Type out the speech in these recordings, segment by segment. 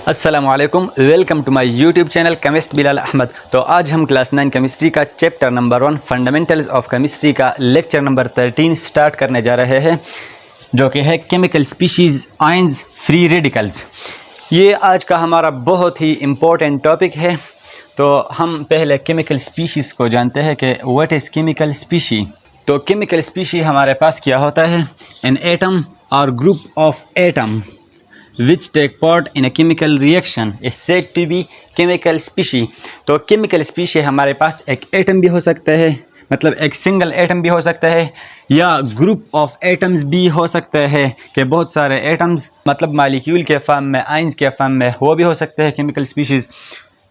अस्सलाम वालेकुम, welcome to my YouTube channel chemist Bilal Ahmad. तो आज हम क्लास 9 केमिस्ट्री का chapter number 1 fundamentals of chemistry का लेक्चर नंबर 13 स्टार्ट करने जा रहे हैं, जो कि है chemical species, ions, free radicals. ये आज का हमारा बहुत ही इम्पोर्टेंट टॉपिक है। तो हम पहले केमिकल स्पीशीज़ को जानते हैं कि व्हाट इज़ केमिकल स्पीशी। तो केमिकल स्पीशी हमारे पास क्या होता है? एन एटम और group of atom which take part in a chemical reaction is said to be chemical species। तो chemical species हमारे पास एक एटम भी हो सकता है, मतलब एक सिंगल एटम भी हो सकता है, या ग्रुप ऑफ एटम्स भी हो सकता है कि बहुत सारे एटम्स, मतलब मालिक्यूल के फॉर्म में, आइंस के फॉर्म में, वो भी हो सकते हैं केमिकल स्पीशीज़।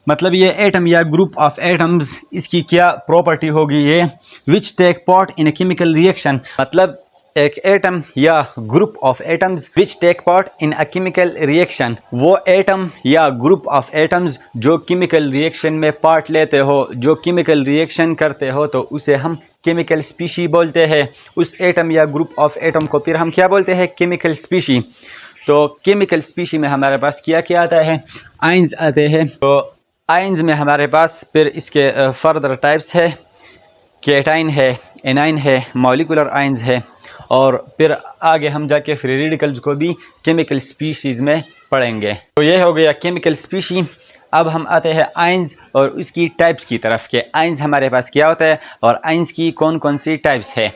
मतलब ये एटम या ग्रुप ऑफ एटम्स, इसकी क्या प्रॉपर्टी होगी ये? Which take part in a chemical reaction, मतलब एक एटम या group of atoms which take part in a chemical reaction, वो एटम या ग्रुप ऑफ एटम्स जो केमिकल रिएक्शन में पार्ट लेते हो, जो केमिकल रिएक्शन करते हो, तो उसे हम केमिकल स्पीशी बोलते हैं। उस एटम या ग्रुप ऑफ एटम को फिर हम क्या बोलते हैं? Chemical species. तो केमिकल स्पीशी में हमारे पास क्या क्या आता है? आयंस आते हैं। तो आयंस में हमारे पास फिर इसके फर्दर टाइप्स है, केटाइन है, एनाइन है, मॉलिकुलर आयंस है, और फिर आगे हम जाके फ्री रेडिकल्स को भी केमिकल स्पीशीज़ में पढ़ेंगे। तो ये हो गया केमिकल स्पीशी। अब हम आते हैं आयंस और उसकी टाइप्स की तरफ के आयंस हमारे पास क्या होता है और आयंस की कौन कौन सी टाइप्स है।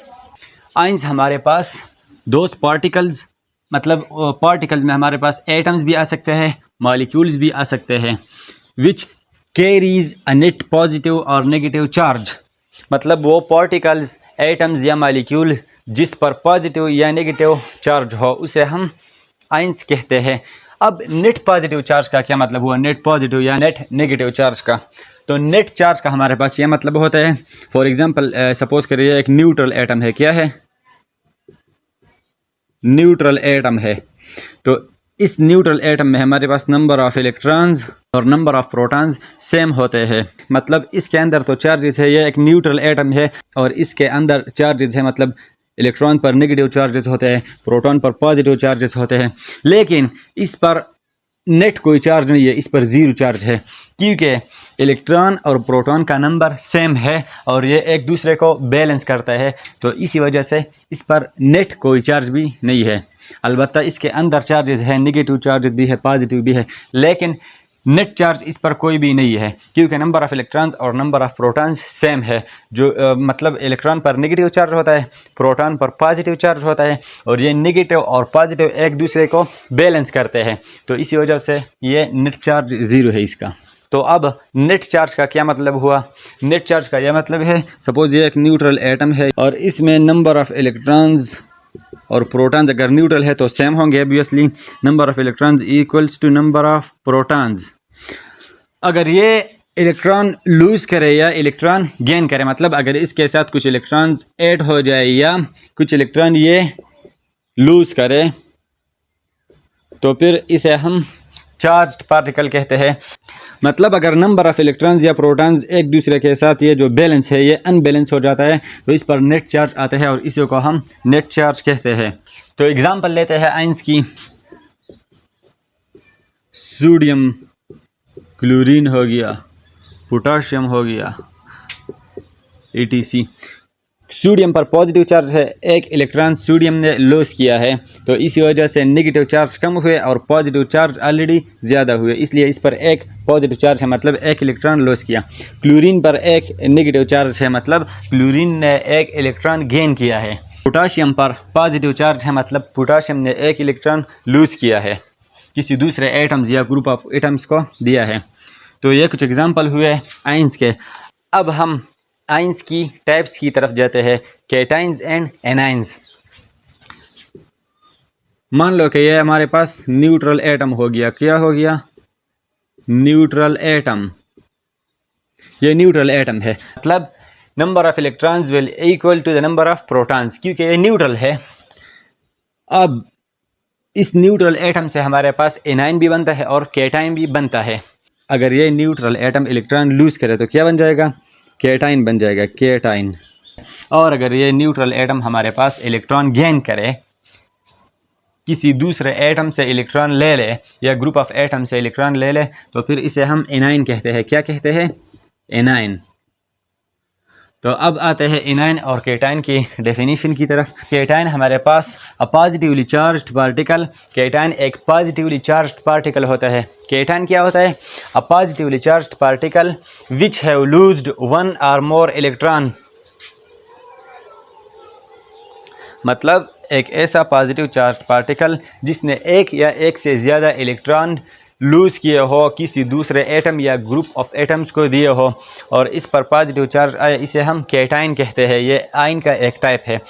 आयंस हमारे पास दोज पार्टिकल्स, मतलब पार्टिकल्स में हमारे पास एटम्स भी आ सकते हैं, मॉलिक्यूल्स भी आ सकते हैं, which carries a net positive और नेगेटिव चार्ज। मतलब वो पार्टिकल्स, एटम्स या मालिक्यूल जिस पर पॉजिटिव या नेगेटिव चार्ज हो, उसे हम आयंस कहते हैं। अब नेट पॉजिटिव चार्ज का क्या मतलब हुआ? नेट पॉजिटिव या नेट नेगेटिव चार्ज का। तो नेट चार्ज का हमारे पास यह मतलब होता है, फॉर एग्जांपल सपोज करिए एक न्यूट्रल एटम है। क्या है? न्यूट्रल एटम है। तो इस न्यूट्रल एटम में हमारे पास नंबर ऑफ इलेक्ट्रॉन्स और नंबर ऑफ प्रोटॉन्स सेम होते हैं। मतलब इसके अंदर तो चार्जेस है, ये एक न्यूट्रल एटम है और इसके अंदर चार्जेस है, मतलब इलेक्ट्रॉन पर नेगेटिव चार्जेस होते हैं, प्रोटॉन पर पॉजिटिव चार्जेस होते हैं। लेकिन इस पर नेट कोई चार्ज नहीं है, इस पर ज़ीरो चार्ज है, क्योंकि इलेक्ट्रॉन और प्रोटॉन का नंबर सेम है और ये एक दूसरे को बैलेंस करता है। तो इसी वजह से इस पर नेट कोई चार्ज भी नहीं है। अलबत्ता इसके अंदर चार्जेस है, नेगेटिव चार्जेस भी है, पॉजिटिव भी है, लेकिन नेट चार्ज इस पर कोई भी नहीं है, क्योंकि नंबर ऑफ इलेक्ट्रॉन्स और नंबर ऑफ प्रोटॉन्स सेम है। जो मतलब इलेक्ट्रॉन पर नेगेटिव चार्ज होता है, प्रोटॉन पर पॉजिटिव चार्ज होता है, और ये नेगेटिव और पॉजिटिव एक दूसरे को बैलेंस करते हैं। तो इसी वजह से ये नेट चार्ज ज़ीरो है इसका। तो अब नेट चार्ज का क्या मतलब हुआ? नेट चार्ज का यह मतलब है, सपोज ये एक न्यूट्रल एटम है और इसमें नंबर ऑफ इलेक्ट्रॉन्स और प्रोटॉन्स अगर न्यूट्रल है तो सेम होंगे obviously. Number of electrons equals to number of protons. अगर ये इलेक्ट्रॉन लूज़ करे या इलेक्ट्रॉन गेन करे, मतलब अगर इसके साथ कुछ इलेक्ट्रॉन्स ऐड हो जाए या कुछ इलेक्ट्रॉन ये लूज़ करे, तो फिर इसे हम चार्ज्ड पार्टिकल कहते हैं। मतलब अगर नंबर ऑफ इलेक्ट्रॉन्स या प्रोटॉन्स एक दूसरे के साथ ये जो बैलेंस है ये अनबैलेंस हो जाता है, तो इस पर नेट चार्ज आता है और इसी को हम नेट चार्ज कहते हैं। तो एग्जांपल लेते हैं आयंस की। सोडियम क्लोरीन हो गया, पोटाशियम हो गया, etc। सोडियम पर पॉजिटिव चार्ज है, एक इलेक्ट्रॉन सोडियम ने लॉस किया है, तो इसी वजह से नेगेटिव चार्ज कम हुए और पॉजिटिव चार्ज ऑलरेडी ज़्यादा हुए, इसलिए इस पर एक पॉजिटिव चार्ज है, मतलब एक इलेक्ट्रॉन लॉस किया। क्लोरीन पर एक नेगेटिव चार्ज है, मतलब क्लोरीन ने एक इलेक्ट्रॉन गेन किया है। पोटाशियम पर पॉजिटिव चार्ज है, मतलब पोटाशियम ने एक इलेक्ट्रॉन लूज़ किया है, किसी दूसरे एटम्स या ग्रुप ऑफ एटम्स को दिया है। तो ये कुछ एग्जांपल हुए आयंस के। अब हम आयंस की टाइप्स की तरफ जाते हैं, केटाइंस एंड एनाइंस। मान लो कि ये हमारे पास न्यूट्रल एटम हो गया। क्या हो गया? Neutral atom. ये न्यूट्रल एटम है, मतलब number of electrons will equal to the number of protons, क्योंकि ये न्यूट्रल है। अब इस न्यूट्रल एटम से हमारे पास एनाइन भी बनता है और केटाइन भी बनता है। अगर ये न्यूट्रल एटम इलेक्ट्रॉन लूज़ करे तो क्या बन जाएगा? केटाइन बन जाएगा, केटाइन। और अगर ये न्यूट्रल एटम हमारे पास इलेक्ट्रॉन गेन करे किसी दूसरे एटम से इलेक्ट्रॉन ले ले या ग्रुप ऑफ एटम से इलेक्ट्रॉन ले ले तो फिर इसे हम एनाइन कहते हैं। क्या कहते हैं? एनाइन। तो अब आते हैं एनाइन और केटाइन की डेफिनेशन की तरफ। केटाइन हमारे पास a positively charged particle. Cation एक पॉजिटिवली चार्ज्ड पार्टिकल होता है। केटाइन क्या होता है? A positively charged particle which have loosed one or more electron. मतलब एक ऐसा पॉजिटिव चार्ज पार्टिकल जिसने एक या एक से ज़्यादा इलेक्ट्रॉन लूज़ किए हो, किसी दूसरे एटम या ग्रुप ऑफ एटम्स को दिए हो और इस पर पॉजिटिव चार्ज आए, इसे हम केटाइन कहते हैं। ये आयन का एक टाइप है।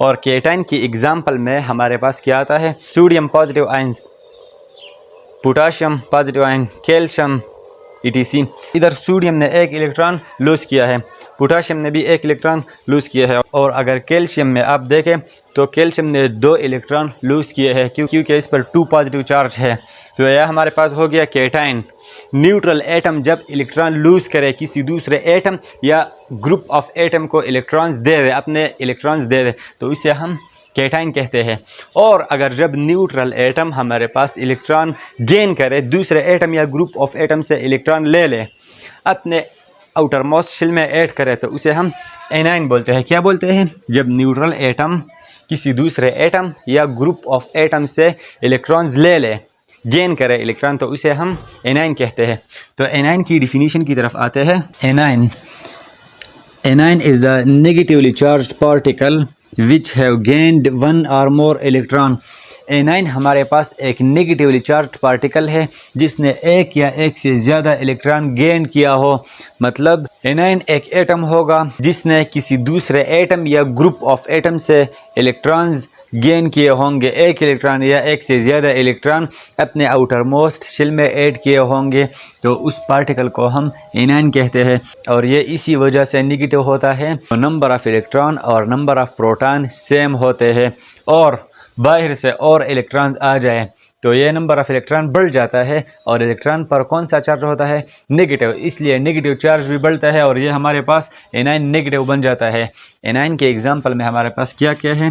और केटाइन की एग्जांपल में हमारे पास क्या आता है? Sodium positive ions, potassium positive ion, calcium ETC। इधर सोडियम ने एक इलेक्ट्रॉन लूज़ किया है, पोटाशियम ने भी एक इलेक्ट्रॉन लूज़ किया है। और अगर कैल्शियम में आप देखें तो कैल्शियम ने 2 इलेक्ट्रॉन लूज़ किए हैं क्योंकि इस पर 2 पॉजिटिव चार्ज है। तो यह हमारे पास हो गया केटाइन। न्यूट्रल एटम जब इलेक्ट्रॉन लूज़ करे, किसी दूसरे एटम या ग्रुप ऑफ एटम को इलेक्ट्रॉन्स दे दे, अपने इलेक्ट्रॉन्स दे दे, तो इसे हम केटाइन कहते हैं। और अगर जब न्यूट्रल एटम हमारे पास इलेक्ट्रॉन गेन करे, दूसरे एटम या ग्रुप ऑफ एटम से इलेक्ट्रॉन ले ले, अपने आउटर मोस्ट शेल में ऐड करे, तो उसे हम एनाइन बोलते हैं। क्या बोलते हैं? जब न्यूट्रल एटम किसी दूसरे एटम या ग्रुप ऑफ एटम से इलेक्ट्रॉन्स ले ले, गेन करे इलेक्ट्रॉन, तो उसे हम एनाइन कहते हैं। तो एनाइन की डिफिनीशन की तरफ आते हैं। A9 is the negatively charged particle which have gained one or more electron। A9 हमारे पास एक नेगेटिवली चार्ज्ड पार्टिकल है जिसने एक या एक से ज़्यादा इलेक्ट्रॉन गेन किया हो। मतलब एनाइन एक एटम होगा जिसने किसी दूसरे एटम या ग्रुप ऑफ एटम से इलेक्ट्रॉन्स गेन किए होंगे, एक इलेक्ट्रॉन या एक से ज़्यादा इलेक्ट्रॉन अपने आउटर मोस्ट शेल में ऐड किए होंगे, तो उस पार्टिकल को हम एनाइन कहते हैं। और ये इसी वजह से नेगेटिव होता है। तो नंबर ऑफ़ इलेक्ट्रॉन और नंबर ऑफ़ प्रोटॉन सेम होते हैं और बाहर से और इलेक्ट्रॉन आ जाए तो ये नंबर ऑफ़ इलेक्ट्रॉन बढ़ जाता है और इलेक्ट्रॉन पर कौन सा चार्ज होता है? नेगेटिव। इसलिए नेगेटिव चार्ज भी बढ़ता है और ये हमारे पास एनाइन नेगेटिव बन जाता है। एनाइन के एग्जांपल में हमारे पास क्या क्या है?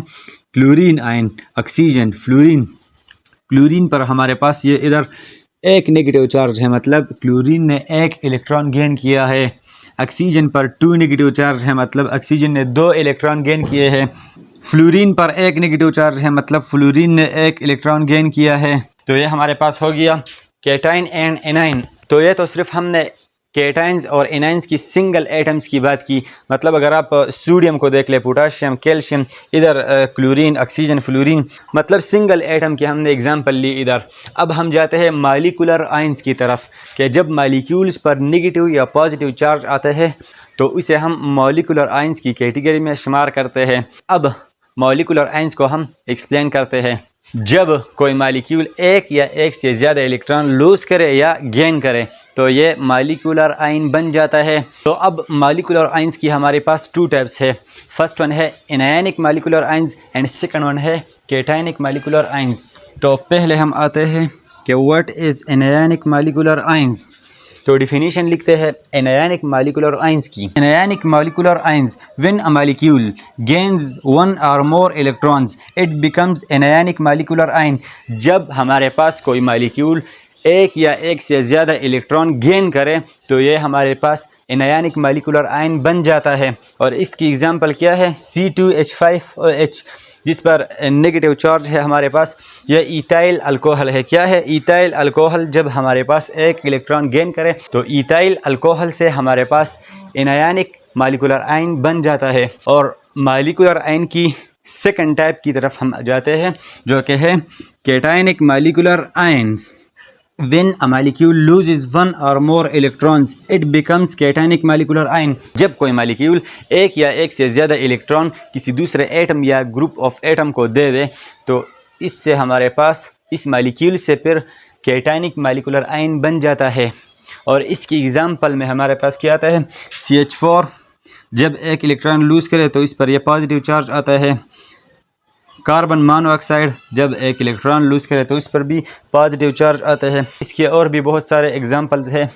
Chlorine ion, oxygen, fluorine. Chlorine पर हमारे पास ये इधर एक नेगेटिव चार्ज है, मतलब क्लोरीन ने एक इलेक्ट्रॉन गेन किया है। ऑक्सीजन पर 2 नेगेटिव चार्ज है, मतलब ऑक्सीजन ने 2 इलेक्ट्रॉन गेन किए हैं। फ्लोरीन पर 1 नेगेटिव चार्ज है, मतलब फ्लोरीन ने 1 इलेक्ट्रॉन गेन किया है। तो ये हमारे पास हो गया केटाइन एंड एनाइन। तो ये तो सिर्फ हमने केटाइन्स और एनाइन्स की सिंगल एटम्स की बात की। मतलब अगर आप सोडियम को देख ले, पोटाशियम, कैल्शियम, इधर क्लोरीन, ऑक्सीजन, फ्लोरीन, मतलब सिंगल एटम की हमने एग्जांपल ली इधर। अब हम जाते हैं मॉलिक्यूलर आयंस की तरफ कि जब मॉलिक्यूल्स पर नेगेटिव या पॉजिटिव चार्ज आता है तो इसे हम मॉलिक्यूलर आयंस की कैटेगरी में शुमार करते हैं। अब मॉलिक्यूलर आयंस को हम एक्सप्लेन करते हैं। जब कोई मॉलिक्यूल एक या एक से ज़्यादा इलेक्ट्रॉन लूज़ करे या गेन करे तो ये मॉलिक्यूलर आयन बन जाता है। तो अब मॉलिक्यूलर आयंस की हमारे पास 2 टाइप्स है। फर्स्ट वन है anionic molecular ions and second one है केटायनिक मॉलिक्यूलर आयंस। तो पहले हम आते हैं कि what is anionic molecular ions. तो डिफिनीशन लिखते हैं एनायनिक मॉलिक्यूलर आयंस की। Anionic molecular ions, when a molecule gains 1 और मोर electrons it becomes anionic molecular ion. जब हमारे पास कोई मॉलिक्यूल एक या एक से ज़्यादा इलेक्ट्रॉन गेन करे तो ये हमारे पास एनायनिक मॉलिक्यूलर आयन बन जाता है। और इसकी एग्जांपल क्या है? C2H5OH जिस पर नेगेटिव चार्ज है हमारे पास। यह इथाइल अल्कोहल है। क्या है? Ethyl alcohol. जब हमारे पास एक इलेक्ट्रॉन गेन करे तो इथाइल अल्कोहल से हमारे पास एनायनिक मॉलिक्यूलर आयन बन जाता है। और मॉलिक्यूलर आयन की सेकंड टाइप की तरफ हम जाते हैं जो कि है cationic molecular ions. When a molecule loses 1 or more electrons, it becomes cationic molecular ion। जब कोई मॉलिक्यूल एक या एक से ज़्यादा इलेक्ट्रॉन किसी दूसरे एटम या ग्रुप ऑफ एटम को दे दे तो इससे हमारे पास इस मॉलिक्यूल से फिर केटायनिक मॉलिक्यूलर आयन बन जाता है। और इसकी एग्जांपल में हमारे पास क्या आता है? CH4 जब एक इलेक्ट्रॉन लूज़ करे तो इस पर यह पॉजिटिव चार्ज आता है। कार्बन मोनोऑक्साइड जब एक इलेक्ट्रॉन लूज़ करे तो इस पर भी पॉजिटिव चार्ज आता है। इसके और भी बहुत सारे एग्जांपल्स हैं।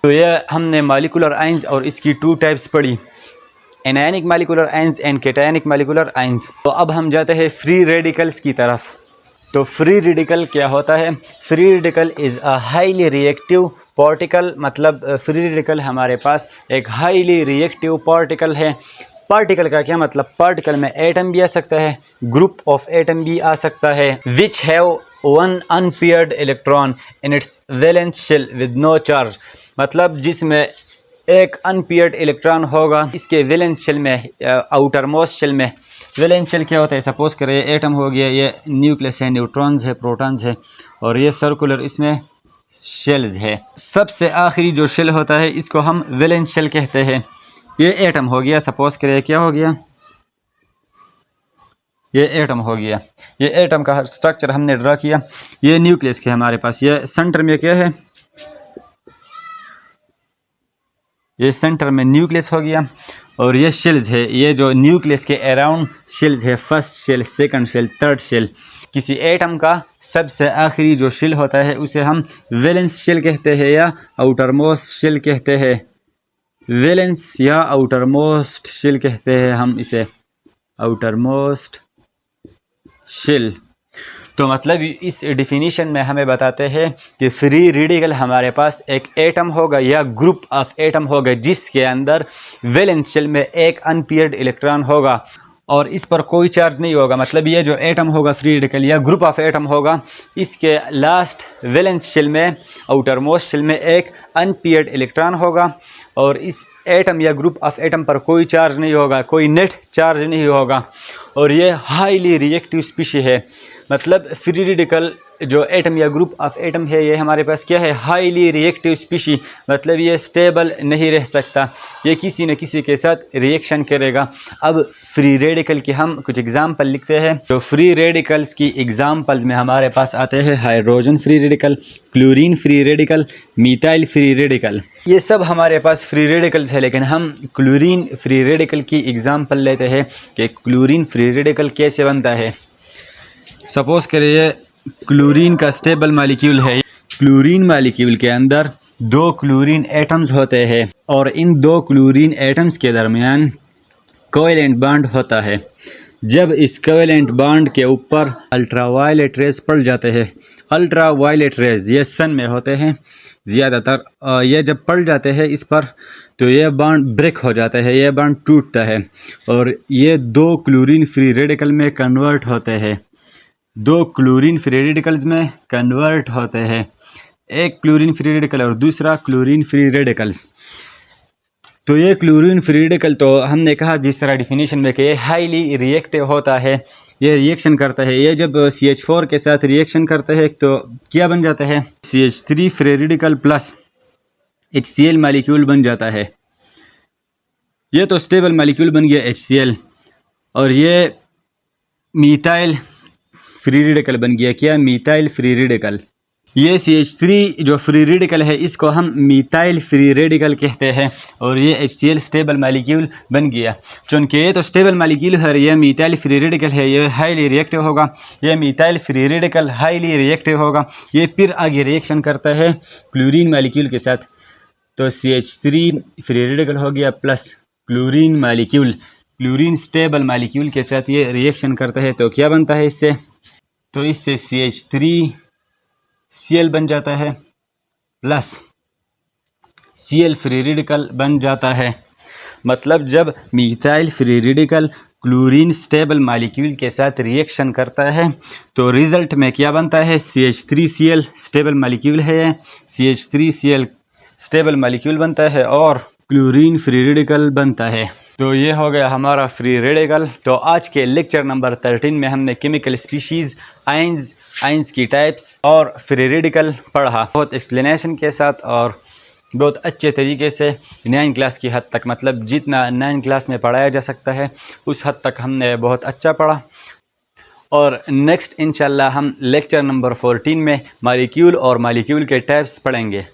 तो यह हमने मॉलिक्यूलर आयंस और इसकी 2 टाइप्स पढ़ी, anionic molecular ions and cationic molecular ions. तो अब हम जाते हैं फ्री रेडिकल्स की तरफ। तो फ्री रेडिकल क्या होता है? Free radical is a highly reactive particle, मतलब फ्री रेडिकल हमारे पास एक हाईली रिएक्टिव पार्टिकल है। पार्टिकल का क्या मतलब? पार्टिकल में एटम भी आ सकता है, ग्रुप ऑफ एटम भी आ सकता है, which have one unpaired electron in its valence shell with no charge, मतलब जिसमें एक अनपेयर्ड इलेक्ट्रॉन होगा इसके वैलेंस शेल में, आउटर मोस्ट शेल में। वैलेंस शेल क्या होता है? सपोज करें ये एटम हो गया, ये न्यूक्लियस है, न्यूट्रॉन्स है, प्रोटॉन्स है, और ये सर्कुलर इसमें शेल्स है। सबसे आखिरी जो शेल होता है इसको हम वैलेंस शेल कहते हैं। ये एटम हो गया, सपोज करें क्या हो गया, ये एटम हो गया। ये एटम का स्ट्रक्चर हमने ड्रा किया। ये न्यूक्लियस के हमारे पास, ये सेंटर में क्या है, ये सेंटर में न्यूक्लियस हो गया, और ये शेल्स है, ये जो न्यूक्लियस के अराउंड शेल्स है, first shell, second shell, third shell. किसी एटम का सबसे आखिरी जो शेल होता है उसे हम वैलेंस शेल कहते हैं या आउटर मोस्ट शेल कहते हैं। वैलेंस या आउटर मोस्ट शेल कहते हैं हम इसे, आउटर मोस्ट शेल। तो मतलब इस डिफिनीशन में हमें बताते हैं कि फ्री रेडिकल हमारे पास एक एटम होगा या ग्रुप ऑफ एटम होगा जिसके अंदर वैलेंस शेल में एक अनपेयर्ड इलेक्ट्रॉन होगा और इस पर कोई चार्ज नहीं होगा। मतलब ये जो एटम होगा फ्री रेडिकल या ग्रुप ऑफ एटम होगा, इसके लास्ट वैलेंस शेल में, आउटर मोस्ट शेल में एक अनपेयर्ड इलेक्ट्रॉन होगा और इस एटम या ग्रुप ऑफ एटम पर कोई चार्ज नहीं होगा, कोई नेट चार्ज नहीं होगा, और ये हाईली रिएक्टिव स्पीशी है। मतलब फ्री रेडिकल जो एटम या ग्रुप ऑफ एटम है ये हमारे पास क्या है, हाईली रिएक्टिव स्पीशी, मतलब ये स्टेबल नहीं रह सकता, ये किसी न किसी के साथ रिएक्शन करेगा। अब फ्री रेडिकल की हम कुछ एग्जाम्पल लिखते हैं। तो फ्री रेडिकल्स की एग्जाम्पल्स में हमारे पास आते हैं hydrogen free radical, chlorine free radical, methyl free radical, ये सब हमारे पास फ्री रेडिकल्स है। लेकिन हम क्लोरीन फ्री रेडिकल की एग्जाम्पल लेते हैं कि क्लोरीन फ्री रेडिकल कैसे बनता है। सपोज करिए क्लोरीन का स्टेबल मॉलिक्यूल है। क्लोरीन मॉलिक्यूल के अंदर दो क्लोरीन एटम्स होते हैं और इन दो क्लोरीन एटम्स के दरमियान कोवेलेंट बॉन्ड होता है। जब इस कोवेलेंट बॉन्ड के ऊपर अल्ट्रावायलेट रेज पड़ जाते हैं, अल्ट्रावायलेट रेज ये सन में होते हैं ज़्यादातर, ये जब पड़ जाते हैं इस पर तो ये बॉन्ड ब्रेक हो जाता है, ये बॉन्ड टूटता है और ये दो क्लोरीन फ्री रेडिकल में कन्वर्ट होते हैं, दो क्लोरीन फ्री रेडिकल्स में कन्वर्ट होते हैं, एक क्लोरीन फ्री रेडिकल और दूसरा क्लोरीन फ्री रेडिकल्स। तो ये क्लोरीन फ्री रेडिकल तो हमने कहा जिस तरह डिफिनीशन में कि ये हाईली रिएक्टिव होता है, ये रिएक्शन करता है। ये जब CH4 के साथ रिएक्शन करता है तो क्या बन जाता है, CH3 free radical plus HCl molecule बन जाता है। ये तो स्टेबल मॉलिक्यूल बन गया HCl, और ये मीथाइल फ्री रेडिकल बन गया, क्या, मीथाइल फ्री रेडिकल। ये CH3 जो फ्री रेडिकल है इसको हम मीथाइल फ्री रेडिकल कहते हैं और ये HCl स्टेबल मॉलिक्यूल बन गया। चूँकि ये तो स्टेबल मॉलिक्यूल है, ये मीथाइल फ्री रेडिकल है, ये हाईली रिएक्टिव होगा, ये methyl free radical highly reactive होगा, ये फिर आगे रिएक्शन करता है क्लोरीन मॉलिक्यूल के साथ। तो CH3 फ्री रेडिकल हो गया plus chlorine molecule, chlorine stable molecule के साथ ये रिएक्शन करता है तो क्या बनता है इससे, तो इससे CH3Cl बन जाता है प्लस Cl फ्री रेडिकल बन जाता है। मतलब जब methyl free radical chlorine stable molecule के साथ रिएक्शन करता है तो रिजल्ट में क्या बनता है, CH3Cl स्टेबल मॉलिक्यूल है, CH3Cl स्टेबल मॉलिक्यूल बनता है और क्लोरीन फ्री रेडिकल बनता है। तो ये हो गया हमारा फ्री रेडिकल। तो आज के लेक्चर नंबर 13 में हमने केमिकल स्पीशीज़, आइंस की टाइप्स और फ्री रेडिकल पढ़ा, बहुत एक्सप्लेनेशन के साथ और बहुत अच्छे तरीके से 9 क्लास की हद तक, मतलब जितना 9 क्लास में पढ़ाया जा सकता है उस हद तक हमने बहुत अच्छा पढ़ा। और नेक्स्ट इंशाल्लाह हम लेक्चर नंबर 14 में मॉलिक्यूल और मॉलिक्यूल के टाइप्स पढ़ेंगे।